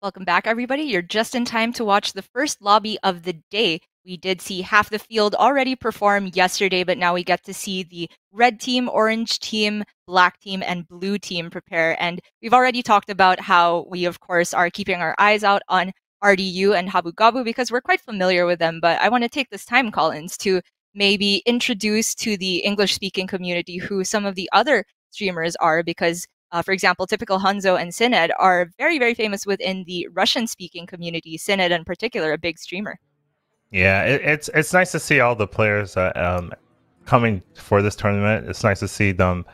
Welcome back, everybody. You're just in time to watch the first lobby of the day. We did see half the field already perform yesterday, but now we get to see the red team, orange team, black team, and blue team prepare. And we've already talked about how we, of course, are keeping our eyes out on RDU and Habu Gabu because we're quite familiar with them. But I want to take this time, Collins, to maybe introduce to the English-speaking community who some of the other streamers are, because for example, typical Hanzo and Sined are very, very famous within the Russian-speaking community. Sined, in particular, a big streamer. Yeah, it's nice to see all the players coming for this tournament. It's nice to see them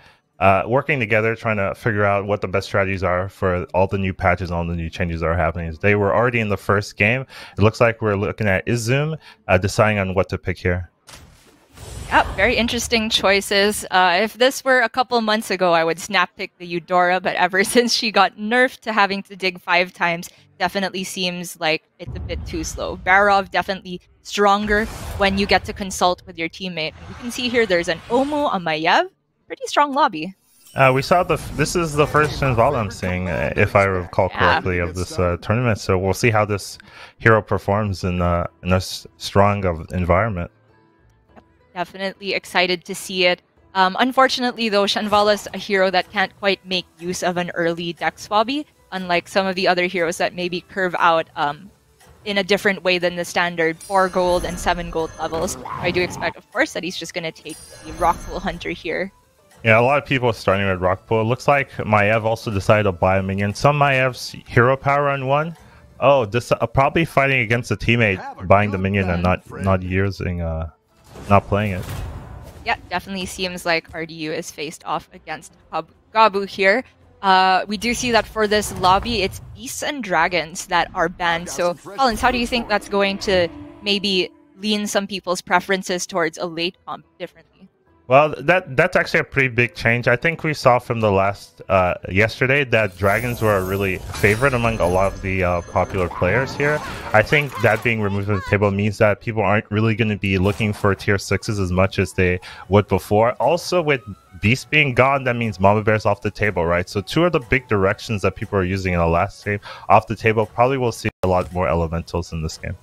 working together, trying to figure out what the best strategies are for all the new patches, all the new changes that are happening. They were already in the first game. It looks like we're looking at Izum deciding on what to pick here. Yep, very interesting choices. If this were a couple months ago, I would snap pick the Eudora, but ever since she got nerfed to having to dig 5 times, definitely seems like it's a bit too slow. Barov definitely stronger when you get to consult with your teammate. And you can see here there's an Omu, a Maiev, pretty strong lobby. We saw this is the first Shinvala I'm seeing, if I recall correctly, of this tournament. So we'll see how this hero performs in a strong environment. Definitely excited to see it. Unfortunately, though, Shanvala's a hero that can't quite make use of an early deck swabby, unlike some of the other heroes that maybe curve out in a different way than the standard 4 gold and 7 gold levels. I do expect, of course, that he's just going to take the Rockpool Hunter here. Yeah, a lot of people are starting with Rockpool. It looks like Maiev also decided to buy a minion. Some Maev's hero power on one. Oh, this probably fighting against a teammate, buying the minion and not using... not playing it. Yeah, definitely seems like RDU is faced off against Gabu here. We do see that for this lobby, it's Beasts and Dragons that are banned. So, Collins, how do you think that's going to maybe lean some people's preferences towards a late comp differently? Well, that's actually a pretty big change. I think we saw from the last yesterday that dragons were a really favorite among a lot of the popular players here. I think that being removed from the table means that people aren't really going to be looking for tier 6s as much as they would before. Also, with Beast being gone, that means Mama Bear's off the table, right? So 2 of the big directions that people are using in the last game off the table. Probably will see a lot more elementals in this game.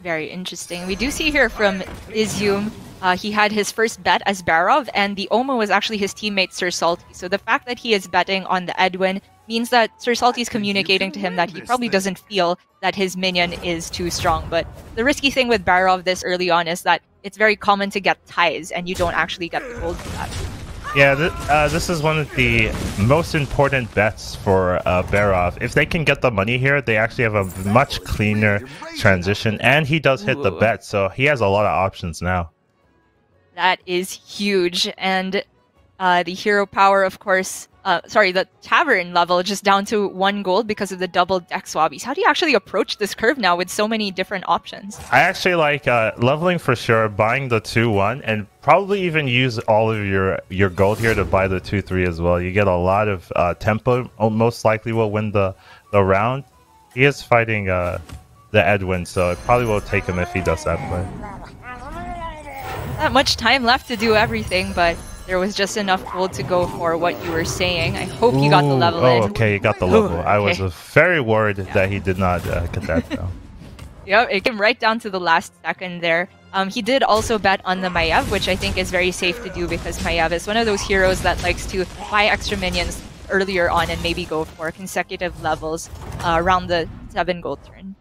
Very interesting. We do see here from Izum, he had his first bet as Barov, and the Omo was actually his teammate Sir Salty. So the fact that he is betting on the Edwin means that Sir Salty is communicating to him that he probably doesn't feel that his minion is too strong. But the risky thing with Barov this early on is that it's very common to get ties, and you don't actually get the gold for that. Yeah, this is one of the most important bets for Barov. If they can get the money here, they actually have a much cleaner transition, and he does hit the bet, so he has a lot of options now. That is huge, and the hero power, of course, the tavern level just down to 1 gold because of the double deck swabbies. How do you actually approach this curve now with so many different options? I actually like leveling for sure, buying the 2-1, and probably even use all of your gold here to buy the 2-3 as well. You get a lot of tempo. Most likely will win the round. He is fighting the Edwin, so it probably will take him if he does that play. Not much time left to do everything, but there was just enough gold to go for what you were saying. I hope you got the level in. Oh, okay, he got the level. Okay. I was very worried that he did not get that though. Yep, it came right down to the last second there. He did also bet on the Maiev, which I think is very safe to do because Maiev is one of those heroes that likes to buy extra minions earlier on and maybe go for consecutive levels around the 7 gold turn.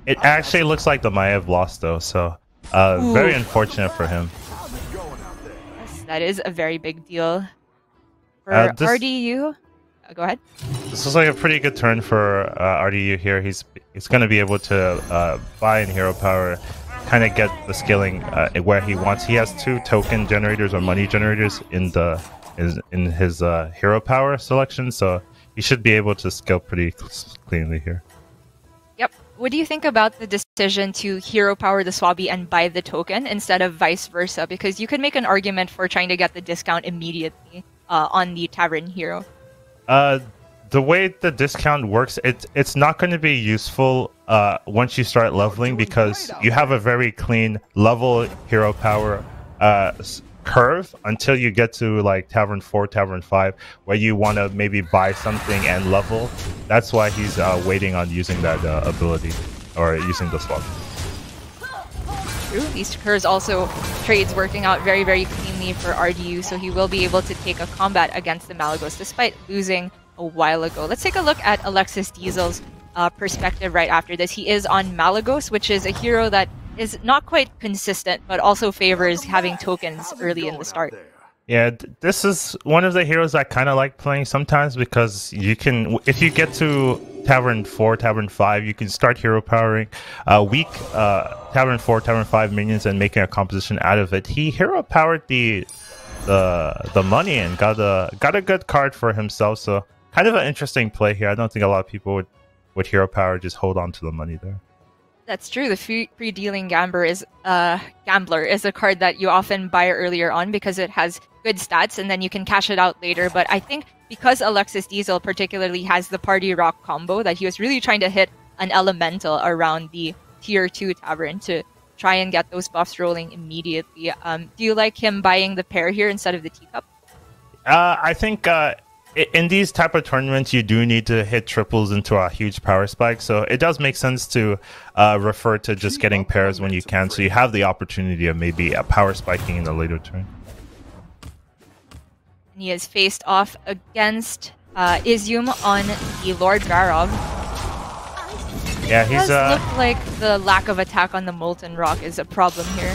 It actually looks like the Maiev lost though, so very unfortunate for him. That is a very big deal. For RDU, go ahead. This is like a pretty good turn for RDU here. He's going to be able to buy in hero power, kind of get the scaling where he wants. He has 2 token generators or money generators in his hero power selection, so he should be able to scale pretty cleanly here. Yep. What do you think about the decision to hero power the swabby and buy the token instead of vice versa? Because you could make an argument for trying to get the discount immediately on the tavern hero. The way the discount works, it's not going to be useful once you start leveling because you have a very clean level hero power curve until you get to like Tavern 4, Tavern 5, where you want to maybe buy something and level. That's why he's waiting on using that ability or using the swap. True. These curves also trades working out very, very cleanly for RDU, so he will be able to take a combat against the Malagos despite losing a while ago. Let's take a look at Alexis Diesel's perspective right after this. He is on Malagos, which is a hero that is not quite consistent, but also favors having tokens early in the start. Yeah, this is one of the heroes I kind of like playing sometimes because you can, if you get to Tavern 4, Tavern 5, you can start hero powering weak Tavern 4, Tavern 5 minions and making a composition out of it. He hero powered the money and got a good card for himself. So kind of an interesting play here. I don't think a lot of people would hero power just hold on to the money there. That's true. The free dealing gambler is a card that you often buy earlier on because it has good stats and then you can cash it out later. But I think because Alexis Diesel particularly has the Party Rock combo, that he was really trying to hit an elemental around the tier 2 tavern to try and get those buffs rolling immediately. Do you like him buying the pair here instead of the teacup? I think in these type of tournaments, you do need to hit triples into a huge power spike. So it does make sense to refer to just getting pairs when you can. So you have the opportunity of maybe power spiking in the later turn. And he is faced off against Izium on the Lord Barov. Yeah, he's It does look like the lack of attack on the Molten Rock is a problem here.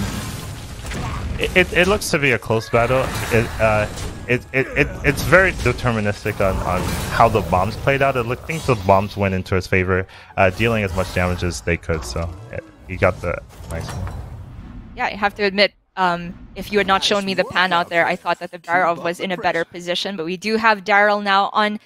It looks to be a close battle. It's very deterministic on how the bombs played out. I think the bombs went into his favor, dealing as much damage as they could. So he got the nice one. Yeah, I have to admit, if you had not shown me the pan out there, I thought that the Barov was in a better position. But we do have Daryl now on.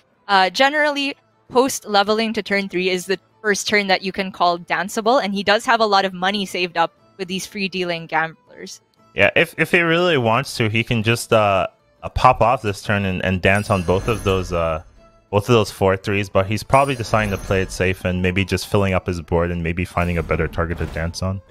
Generally, post leveling to turn 3 is the first turn that you can call danceable, and he does have a lot of money saved up with these free dealing gamblers. Yeah, if he really wants to, he can just pop off this turn and dance on both of those 4-3s, but he's probably deciding to play it safe and maybe just filling up his board and maybe finding a better target to dance on.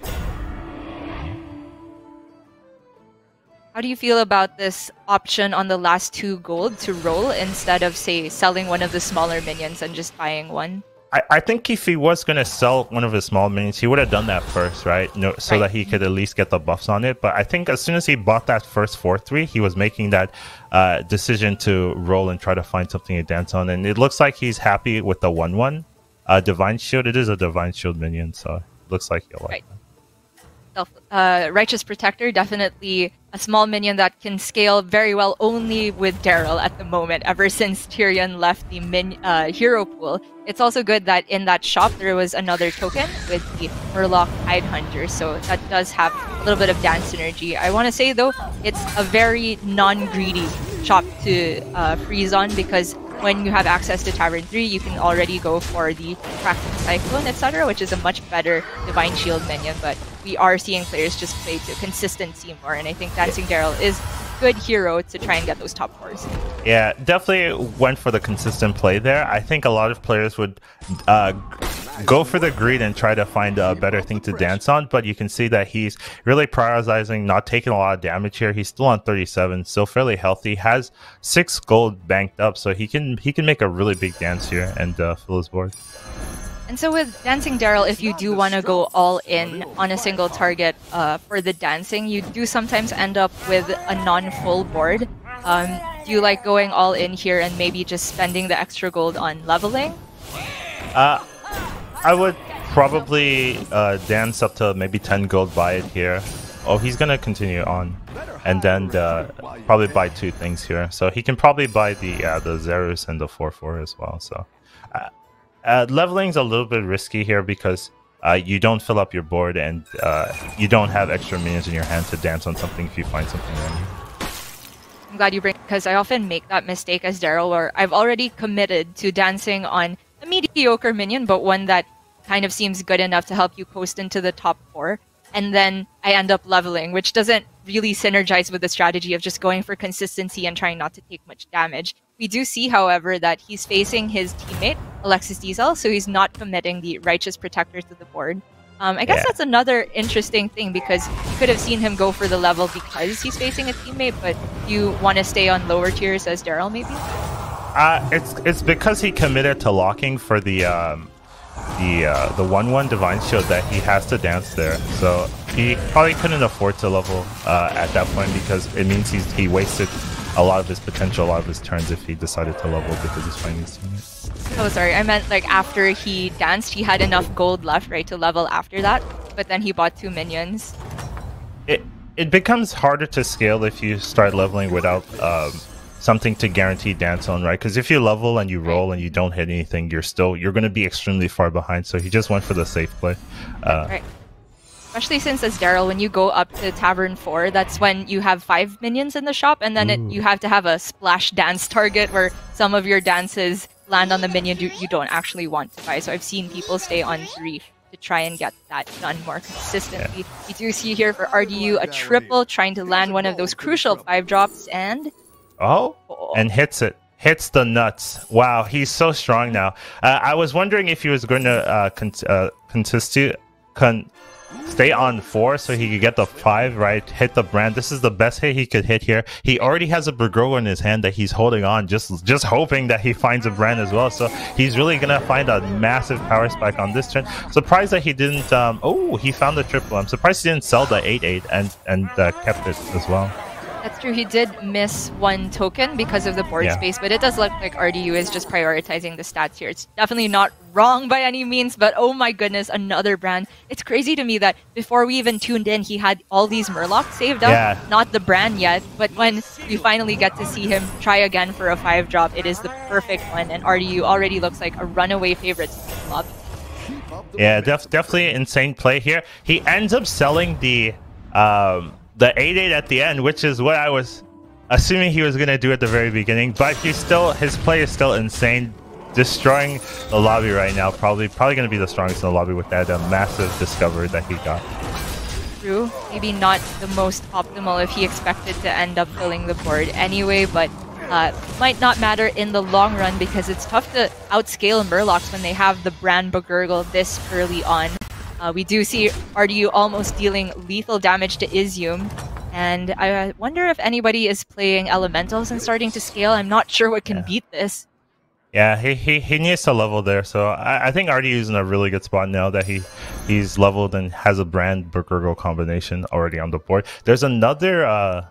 How do you feel about this option on the last 2 gold to roll instead of, say, selling one of the smaller minions and just buying one? I think if he was going to sell one of his small minions, he would have done that first, right? So that he could at least get the buffs on it. But I think as soon as he bought that first 4-3, he was making that decision to roll and try to find something to dance on. And it looks like he's happy with the 1-1 Divine Shield. It is a Divine Shield minion, so it looks like he'll like that. Righteous Protector, definitely a small minion that can scale very well only with Daryl at the moment, ever since Tyrion left the hero pool. It's also good that in that shop there was another token with the Murloc Hide Hunter, so that does have a little bit of dance synergy. I want to say though, it's a very non-greedy shop to freeze on, because when you have access to Tavern 3, you can already go for the Practice Cyclone, etc., which is a much better Divine Shield minion, but we are seeing players just play to consistency more, and I think Dancing Daryl is a good hero to try and get those top 4s. Yeah, definitely went for the consistent play there. I think a lot of players would go for the greed and try to find a better thing to dance on, but you can see that he's really prioritizing not taking a lot of damage here. He's still on 37, still fairly healthy, has 6 gold banked up, so he can make a really big dance here and fill his board. And so with Dancing Daryl, if you do want to go all in on a single target for the dancing, you do sometimes end up with a non-full board. Do you like going all in here and maybe just spending the extra gold on leveling? I would probably dance up to maybe 10 gold, buy it here. Oh, he's going to continue on. And then probably buy 2 things here. So he can probably buy the Zerus and the 4-4 as well. So leveling's a little bit risky here because you don't fill up your board and you don't have extra minions in your hand to dance on something if you find something random. I'm glad you bring, because I often make that mistake as Daryl, where I've already committed to dancing on a mediocre minion, but one that kind of seems good enough to help you coast into the top 4. And then I end up leveling, which doesn't really synergize with the strategy of just going for consistency and trying not to take much damage. We do see, however, that he's facing his teammate, Alexis Diesel, so he's not committing the Righteous Protector to the board. I guess that's another interesting thing because you could have seen him go for the level because he's facing a teammate, but you want to stay on lower tiers as Daryl, maybe? It's because he committed to locking for the 1/1 Divine Shield that he has to dance there. So he probably couldn't afford to level at that point because it means he wasted a lot of his potential, a lot of his turns if he decided to level because he's fighting his teammate. Oh, sorry. I meant like after he danced, he had enough gold left, right, to level after that. But then he bought 2 minions. It becomes harder to scale if you start leveling without something to guarantee dance on, right? Because if you level and you roll and you don't hit anything, you're going to be extremely far behind. So he just went for the safe play. Right. Especially since as Daryl, when you go up to Tavern 4, that's when you have 5 minions in the shop, and then you have to have a splash dance target where some of your dances land on the minion you don't actually want to buy. So I've seen people stay on 3 to try and get that done more consistently. We do see here for RDU a triple trying to land one of those crucial 5 drops and... and hits it. Hits the nuts. Wow, he's so strong now. I was wondering if he was going to stay on 4 so he could get the 5, right? Hit the brand. This is the best hit he could hit here. He already has a Bergogo in his hand that he's holding on, just hoping that he finds a brand as well. So he's really gonna find a massive power spike on this turn. Surprised that he didn't he found the triple. I'm surprised he didn't sell the 8/8 and kept it as well. That's true. He did miss 1 token because of the board space, but it does look like RDU is just prioritizing the stats here. It's definitely not wrong by any means, but oh my goodness, another brand. It's crazy to me that before we even tuned in, he had all these Murlocs saved up, not the brand yet, but when we finally get to see him try again for a 5 drop, it is the perfect one, and RDU already looks like a runaway favorite to the lobby. Yeah, definitely insane play here. He ends up selling the 8/8 at the end, which is what I was assuming he was going to do at the very beginning, but his play is still insane, destroying the lobby right now. Probably going to be the strongest in the lobby with that massive discovery that he got. True. Maybe not the most optimal if he expected to end up filling the board anyway, but might not matter in the long run because it's tough to outscale Murlocs when they have the brand Bagurgle this early on. We do see RDU almost dealing lethal damage to Izium, and I wonder if anybody is playing Elementals and starting to scale. I'm not sure what can beat this. Yeah, he needs to level there, so I think RDU is in a really good spot now that he's leveled and has a brand Burgergo combination already on the board. There's another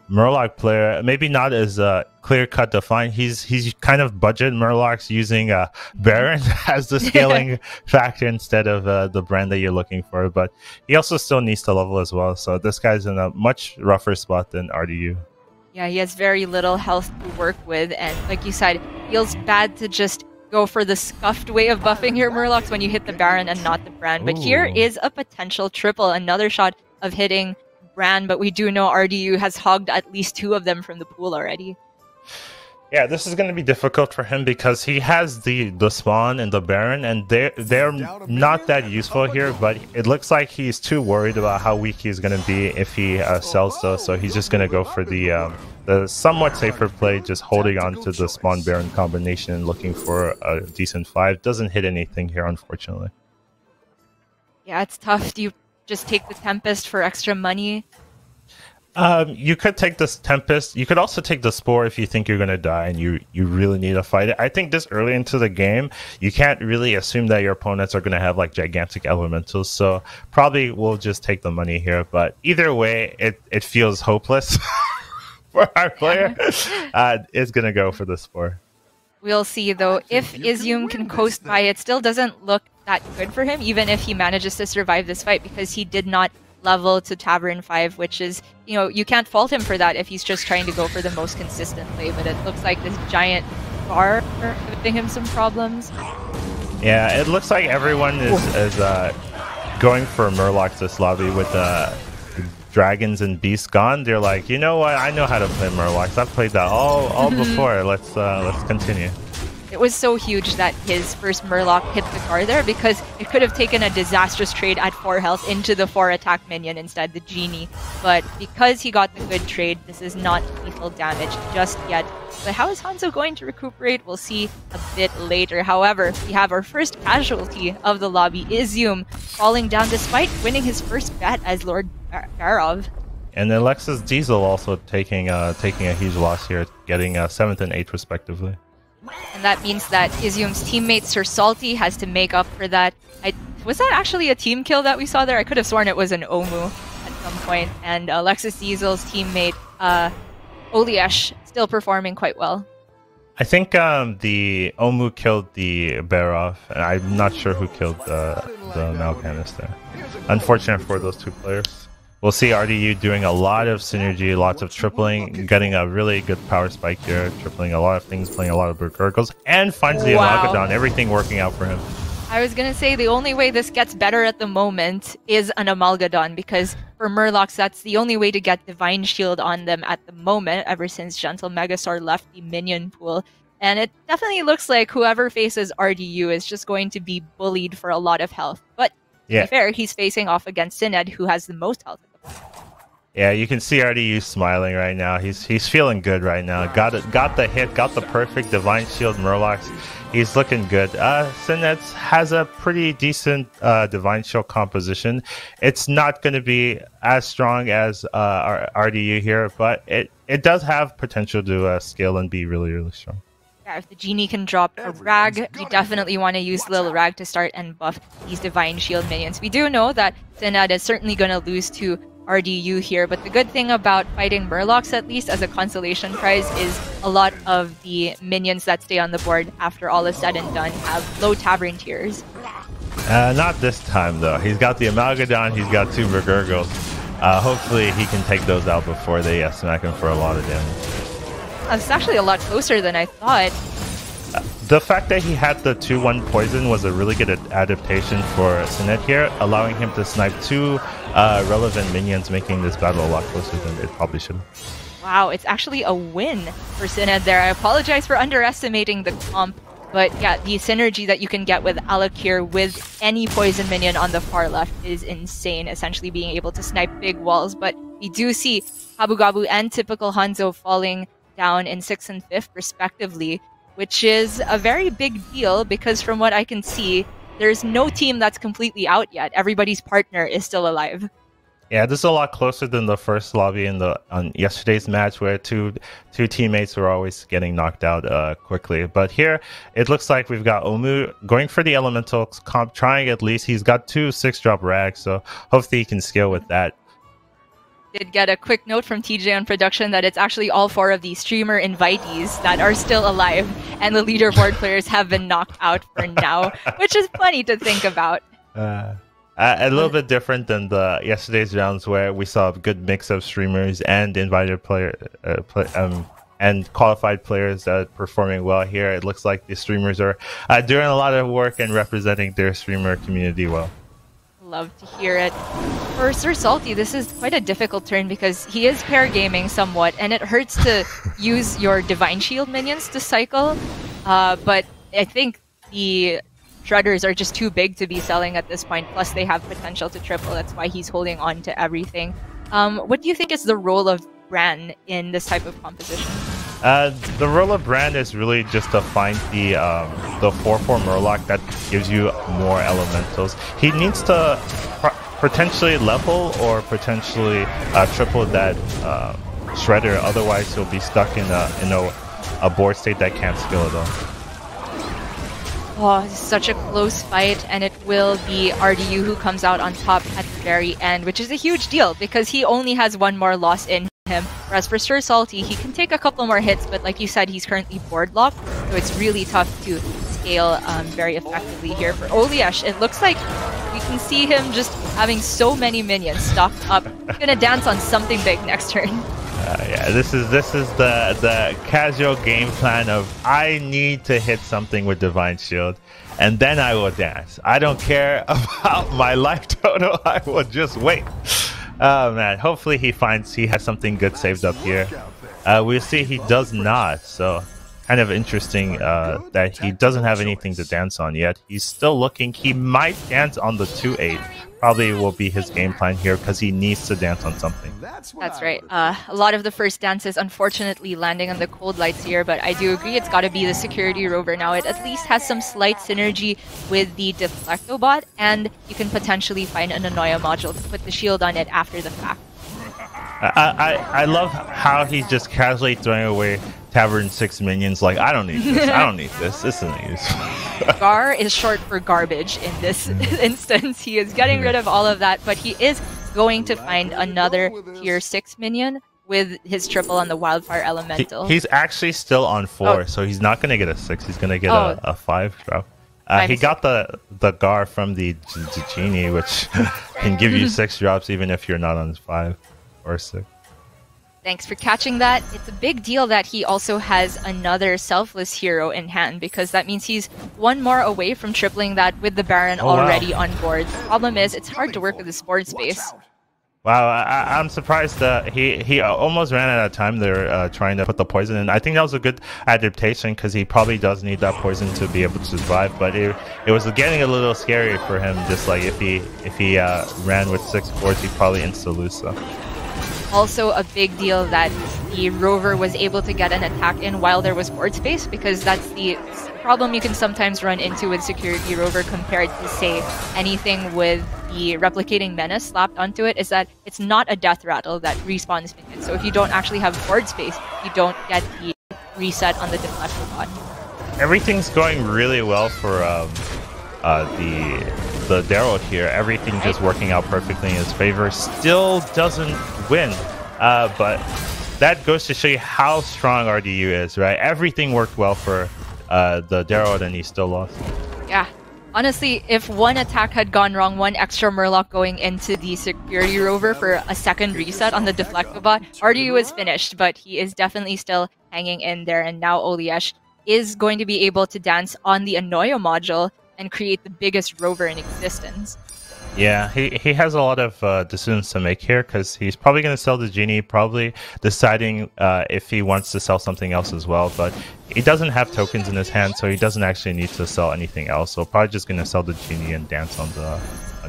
Murloc player, maybe not as clear-cut defined. He's kind of budget Murlocs using Baron as the scaling factor instead of the brand that you're looking for, but he also still needs to level as well, so this guy's in a much rougher spot than RDU. Yeah, he has very little health to work with, and like you said, it feels bad to just go for the scuffed way of buffing your Murlocs when you hit the Baron and not the brand. But here is a potential triple, another shot of hitting brand, but we do know RDU has hogged at least 2 of them from the pool already. Yeah, this is going to be difficult for him because he has the spawn and the Baron, and they're not that useful here, but it looks like he's too worried about how weak he's going to be if he sells those, so he's just going to go for the somewhat safer play, just holding on to the spawn Baron combination and looking for a decent 5. Doesn't hit anything here, unfortunately. Yeah, it's tough. Do you just take the Tempest for extra money? You could take this Tempest. You could also take the Spore if you think you're going to die and you really need to fight it. I think this early into the game, you can't really assume that your opponents are going to have like gigantic elementals, so probably we'll just take the money here. But either way, it feels hopeless for our player. It's going to go for the Spore. We'll see, though. If Izium can coast by, it still doesn't look that good for him, even if he manages to survive this fight, because he did not level to Tavern 5, which is, you can't fault him for that if he's just trying to go for the most consistent play, but it looks like this giant bar is giving him some problems. Yeah, it looks like everyone is going for Murlocs this lobby with Dragons and Beasts gone. They're like, you know what, I know how to play Murlocs. I've played that all before. Let's continue. It was so huge that his first Murloc hit the car there because it could have taken a disastrous trade at 4 health into the 4 attack minion instead, the Genie. But because he got the good trade, this is not lethal damage just yet. But how is Hanzo going to recuperate? We'll see a bit later. However, we have our first casualty of the lobby, Izium, falling down despite winning his first bet as Lord Barov. And Alexis Diesel also taking a huge loss here, getting 7th and 8th respectively. And that means that Izium's teammate Sir Salty has to make up for that. Was that actually a team kill that we saw there? I could have sworn it was an Omu at some point. And Alexis Diesel's teammate Oliesh still performing quite well. I think the Omu killed the Barov, and I'm not sure who killed the Mal'Ganis there. Unfortunate for those two players. We'll see RDU doing a lot of synergy, lots of tripling, getting a really good power spike here, tripling a lot of things, playing a lot of Bergurgles, and finds the Amalgadon, everything working out for him. I was going to say the only way this gets better at the moment is an Amalgadon, because for Murlocs, that's the only way to get Divine Shield on them at the moment, ever since Gentle Megasaur left the minion pool. And it definitely looks like whoever faces RDU is just going to be bullied for a lot of health. But to be fair, he's facing off against Syned, who has the most health. Yeah, you can see RDU smiling right now. He's feeling good right now. Got the hit, got the perfect Divine Shield Murlocs. He's looking good. Syned has a pretty decent Divine Shield composition. It's not going to be as strong as RDU here, but it does have potential to scale and be really, really strong. Yeah, if the Genie can drop a Rag, you definitely want to use Lil Rag to start and buff these Divine Shield minions. We do know that Syned is certainly going to lose to RDU here, but the good thing about fighting Murlocs, at least as a consolation prize, is a lot of the minions that stay on the board after all is said and done have low Tavern tiers. Not this time, though. He's got the Amalgadon, he's got 2 Bergurgles. Hopefully he can take those out before they smack him for a lot of damage. It's actually a lot closer than I thought. The fact that he had the 2-1 poison was a really good adaptation for Syned here, allowing him to snipe 2 relevant minions, making this battle a lot closer than it probably should have. Wow, it's actually a win for Syned there. I apologize for underestimating the comp, but yeah, the synergy that you can get with Alakir with any poison minion on the far left is insane, essentially being able to snipe big walls. But we do see Habugabu and typical Hanzo falling down in 6th and 5th respectively, which is a very big deal because from what I can see, there's no team that's completely out yet. Everybody's partner is still alive. Yeah, this is a lot closer than the first lobby on yesterday's match where two teammates were always getting knocked out quickly. But here, it looks like we've got Omu going for the elemental comp, trying at least. He's got 2 6-drop rags, so hopefully he can scale with that. Did get a quick note from TJ on production that it's actually all 4 of these streamer invitees that are still alive, and the leaderboard players have been knocked out for now, which is funny to think about. A little bit different than the yesterday's rounds where we saw a good mix of streamers and invited and qualified players performing well here. It looks like the streamers are doing a lot of work and representing their streamer community well. Love to hear it. For Sir Salty, this is quite a difficult turn because he is pair gaming somewhat, and it hurts to use your Divine Shield minions to cycle. But I think the Shredders are just too big to be selling at this point, plus they have potential to triple. That's why he's holding on to everything. What do you think is the role of Bran in this type of composition? The role of Brand is really just to find the 4/4 Murloc that gives you more elementals. He needs to potentially level or potentially triple that Shredder, otherwise he'll be stuck in a board state that can't scale at all. Oh, it's such a close fight, and it will be RDU who comes out on top at the very end, which is a huge deal because he only has 1 more loss in him. Whereas for Sir Salty, he can take a couple more hits, but like you said, he's currently board locked, so it's really tough to scale very effectively here. For Oliesh, it looks like we can see him just having so many minions stocked up. He's gonna dance on something big next turn. Yeah, this is the casual game plan of I need to hit something with Divine Shield, and then I will dance. I don't care about my life total. I will just wait. Oh man, hopefully he has something good saved up here. We'll see he does not. So kind of interesting that he doesn't have anything to dance on yet. He's still looking. He might dance on the 2-8. Probably will be his game plan here because he needs to dance on something. That's right. A lot of the first dances, unfortunately, landing on the cold lights here, but I do agree it's got to be the security rover now. It at least has some slight synergy with the Deflectobot, and you can potentially find an Anoia module to put the shield on it after the fact. I love how he's just casually throwing away Tavern 6 minions. Like, I don't need this. I don't need this. This isn't useful. Gar is short for garbage in this instance. He is getting rid of all of that, but he is going to find another tier 6 minion with his triple on the Wildfire Elemental. He's actually still on 4, so he's not going to get a 6. He's going to get a 5 drop. He got the Gar from the Genie, which can give you 6 drops even if you're not on 5 or 6. Thanks for catching that. It's a big deal that he also has another selfless hero in hand, because that means he's one more away from tripling that with the Baron already on board. The problem is, it's hard to work with the board space. Wow, I'm surprised that he almost ran out of time there trying to put the poison in. I think that was a good adaptation because he probably does need that poison to be able to survive, but it was getting a little scary for him. Just like if he ran with 6 boards, he'd probably insta-lose. Also a big deal that the rover was able to get an attack in while there was board space, because that's the problem you can sometimes run into with security rover compared to, say, anything with the replicating menace slapped onto it, is that it's not a death rattle that respawns minions. So if you don't actually have board space, you don't get the reset on the Deflectobot. Everything's going really well for the Daryl here. Everything just working out perfectly in his favor. Still doesn't win, but that goes to show you how strong RDU is, right? Everything worked well for the Daryl, and he still lost. Yeah. Honestly, if one attack had gone wrong, one extra Murloc going into the security rover for a second reset on the Deflectobot, RDU is finished, but he is definitely still hanging in there, and now Oliesh is going to be able to dance on the Anoia module and create the biggest rover in existence. Yeah, he has a lot of decisions to make here, because he's probably going to sell the Genie, probably deciding if he wants to sell something else as well, but he doesn't have tokens in his hand, so he doesn't actually need to sell anything else, so probably just going to sell the Genie and dance on the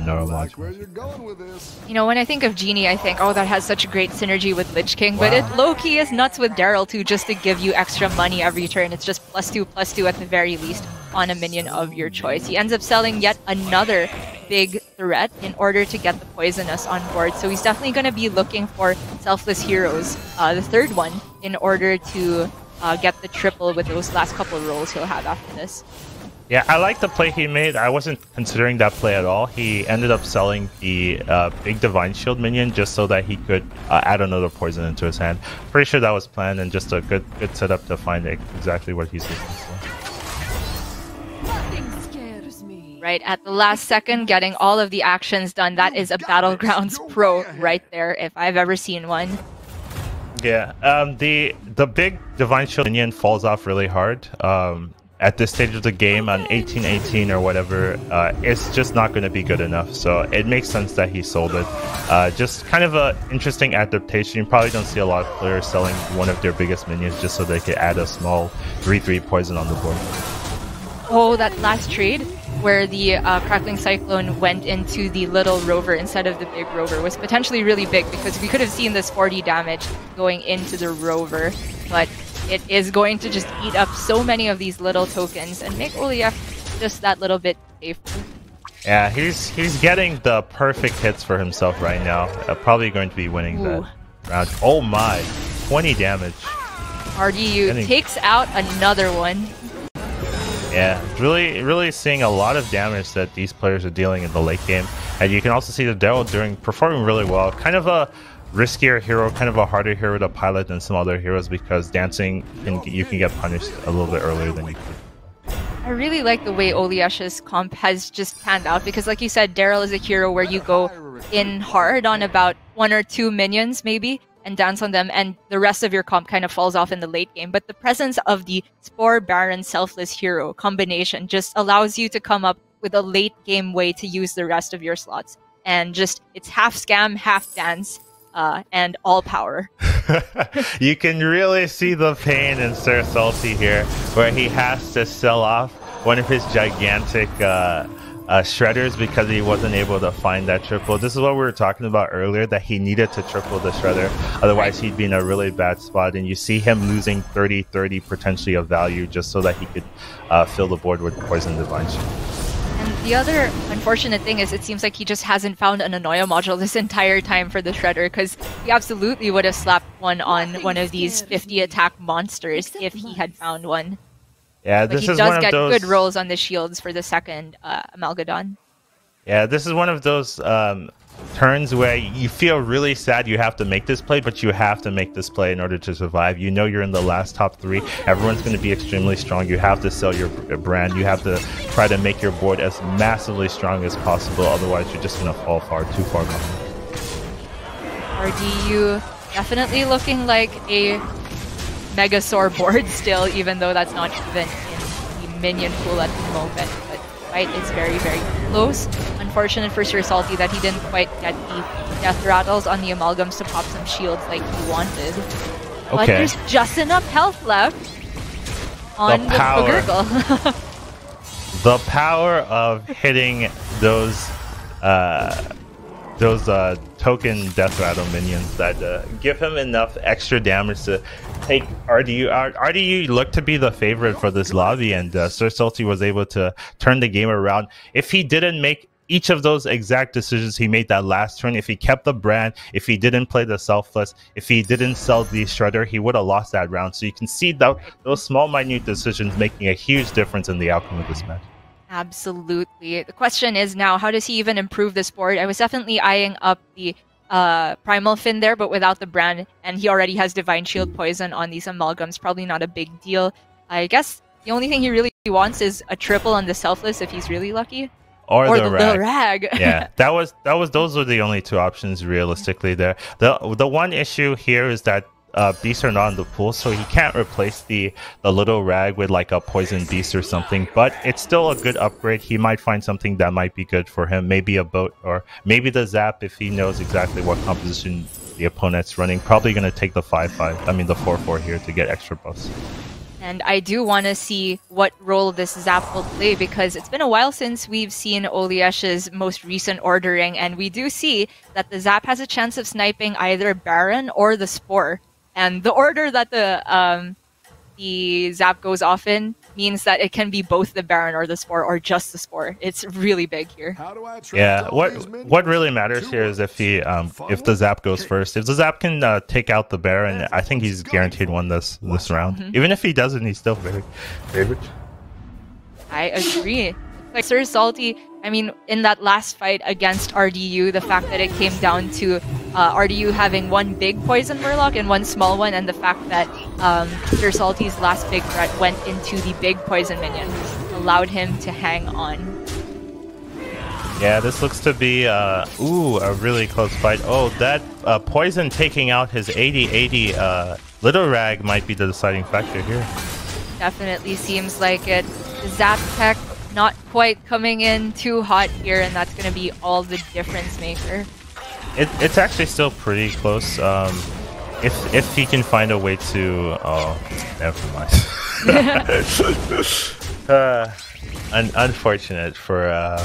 module. You know, when I think of Genie, I think, oh, that has such a great synergy with Lich King, but it low-key is nuts with Daryl too, just to give you extra money every turn. It's just +2/+2 at the very least on a minion of your choice. He ends up selling yet another big threat in order to get the Poisonous on board, so he's definitely going to be looking for selfless heroes, the third one, in order to get the triple with those last couple of rolls he'll have after this. Yeah, I like the play he made. I wasn't considering that play at all. He ended up selling the big Divine Shield minion just so that he could add another poison into his hand. Pretty sure that was planned, and just a good setup to find exactly what he's looking for. Right at the last second, getting all of the actions done. That is a Battlegrounds pro right there, if I've ever seen one. Yeah, the big Divine Shield minion falls off really hard. At this stage of the game, on 18-18 or whatever, it's just not going to be good enough. So it makes sense that he sold it. Just kind of an interesting adaptation. You probably don't see a lot of players selling one of their biggest minions just so they could add a small 3/3 poison on the board. Oh, that last trade where the Crackling Cyclone went into the little rover instead of the big rover was potentially really big, because we could have seen this 40 damage going into the rover, but it is going to just eat up so many of these little tokens and make Oliesh just that little bit safer. Yeah, he's getting the perfect hits for himself right now. Probably going to be winning that round. Oh my, 20 damage. RDU takes out another one. Yeah, really seeing a lot of damage that these players are dealing in the late game. And you can also see the Daryl performing really well. Kind of a riskier hero, kind of a harder hero to pilot than some other heroes, because dancing, you can get punished a little bit earlier than you could. I really like the way Oliash's comp has just panned out, because like you said, Daryl is a hero where you go in hard on about 1 or 2 minions maybe, and dance on them, and the rest of your comp kind of falls off in the late game. But the presence of the Spore Baron Selfless Hero combination just allows you to come up with a late game way to use the rest of your slots. And just, it's half scam, half dance. and all power. You can really see the pain in Sir Salty here, where he has to sell off one of his gigantic shredders because he wasn't able to find that triple. This is what we were talking about earlier, that he needed to triple the shredder, otherwise he'd be in a really bad spot, and you see him losing 30 potentially of value just so that he could fill the board with Poison Divine Shield. And the other unfortunate thing is it seems like he just hasn't found an Anoya module this entire time for the Shredder, because he absolutely would have slapped one on one of these 50 attack monsters if he had found one. Yeah, but this he is does one of get those... good rolls on the shields for the second Amalgadon. Yeah, this is one of those turns where you feel really sad you have to make this play, but you have to make this play in order to survive. You know you're in the last top 3. Everyone's going to be extremely strong. You have to sell your brand. You have to try to make your board as massively strong as possible. Otherwise, you're just going to fall too far behind. RDU definitely looking like a Megasaur board still, even though that's not even in the minion pool at the moment. But the fight is very, very close. Unfortunate for Sir Salty that he didn't quite get the death rattles on the amalgams to pop some shields like he wanted. Okay. But there's just enough health left on the Gurgle. The power of hitting those token death rattle minions that give him enough extra damage to take RDU. RDU looked to be the favorite for this lobby, and Sir Salty was able to turn the game around. If he didn't make each of those exact decisions he made that last turn, if he kept the brand, if he didn't play the selfless, if he didn't sell the shredder, he would have lost that round. So you can see that those small, minute decisions making a huge difference in the outcome of this match. Absolutely. The question is now, how does he even improve this board? I was definitely eyeing up the Primal Fin there, but without the brand, and he already has Divine Shield Poison on these amalgams. Probably not a big deal. I guess the only thing he really wants is a triple on the selfless if he's really lucky. Or the rag. Yeah, those were the only 2 options realistically there. The one issue here is that beasts are not in the pool, so he can't replace the little rag with like a poison beast or something, but it's still a good upgrade. He might find something that might be good for him, maybe a boat or maybe the zap if he knows exactly what composition the opponent's running. Probably going to take the 5/5, I mean the 4/4 here to get extra buffs. And I do want to see what role this Zap will play, because it's been a while since we've seen Oliesh's most recent ordering, and we do see that the Zap has a chance of sniping either Baron or the Spore. And the order that the Zap goes off in means that it can be both the Baron or the Spore, or just the Spore. It's really big here. Yeah, what really matters here is if the Zap goes first. If the Zap can take out the Baron, I think he's guaranteed won this round. Even if he doesn't, he's still very favorite. I agree. Like Sir Salty, I mean, in that last fight against RDU, the fact that it came down to RDU having one big poison Murloc and one small one, and the fact that Sir Salty's last big threat went into the big poison minion allowed him to hang on. Yeah, this looks to be a really close fight. Oh, that poison taking out his 80/80 Little Rag might be the deciding factor here. Definitely seems like it. The Zap tech not quite coming in too hot here, and that's going to be all the difference maker. It's actually still pretty close. If he can find a way to... Oh, never mind. Unfortunate for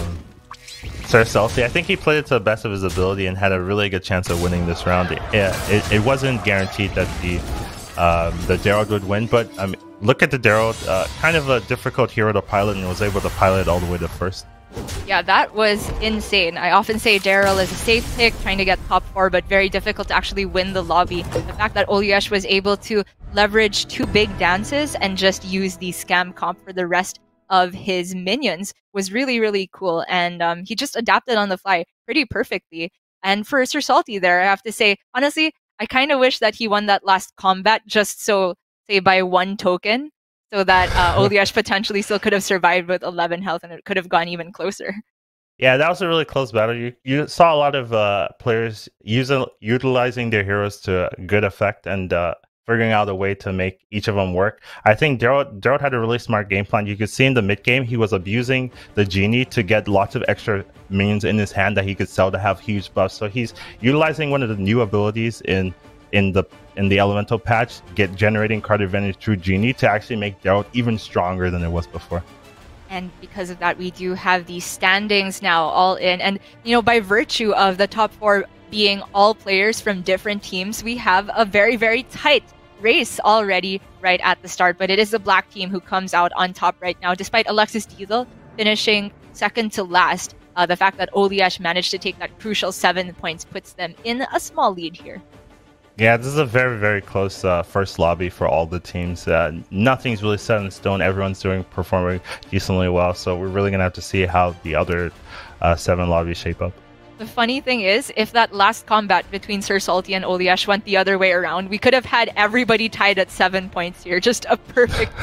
Sir Salty. I think he played it to the best of his ability and had a really good chance of winning this round. It wasn't guaranteed that the Daryl would win, but look at the Daryl, kind of a difficult hero to pilot, and was able to pilot all the way to first. Yeah, that was insane. I often say Daryl is a safe pick, trying to get top 4, but very difficult to actually win the lobby. The fact that Oliesh was able to leverage 2 big dances and just use the scam comp for the rest of his minions was really, really cool. And he just adapted on the fly pretty perfectly. And for Sir Salty there, I have to say, honestly, I kind of wish that he won that last combat just so, say, by 1 token, so that Oliesh potentially still could have survived with 11 health, and it could have gone even closer. Yeah, that was a really close battle. You saw a lot of players utilizing their heroes to good effect, and figuring out a way to make each of them work. I think Daryl had a really smart game plan. You could see in the mid game he was abusing the genie to get lots of extra minions in his hand that he could sell to have huge buffs. So he's utilizing one of the new abilities in the elemental patch, generating card advantage through genie to actually make Daryl even stronger than it was before. And because of that, we do have these standings now all in. And, by virtue of the top 4 being all players from different teams, we have a very, very tight race already right at the start. But it is the black team who comes out on top right now, despite Alexis Diesel finishing second to last. The fact that Oliash managed to take that crucial 7 points puts them in a small lead here. Yeah, this is a very, very close first lobby for all the teams. Nothing's really set in stone. Everyone's performing decently well. So we're really going to have to see how the other 7 lobbies shape up. The funny thing is, if that last combat between Sir Salty and Oliash went the other way around, we could have had everybody tied at 7 points here. Just a perfect,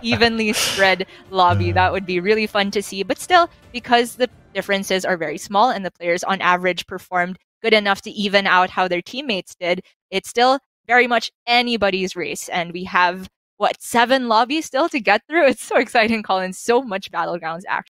evenly spread lobby. That would be really fun to see. But still, because the differences are very small and the players on average performed good enough to even out how their teammates did, it's still very much anybody's race. And we have, 7 lobbies still to get through? It's so exciting, Colin. So much Battlegrounds action.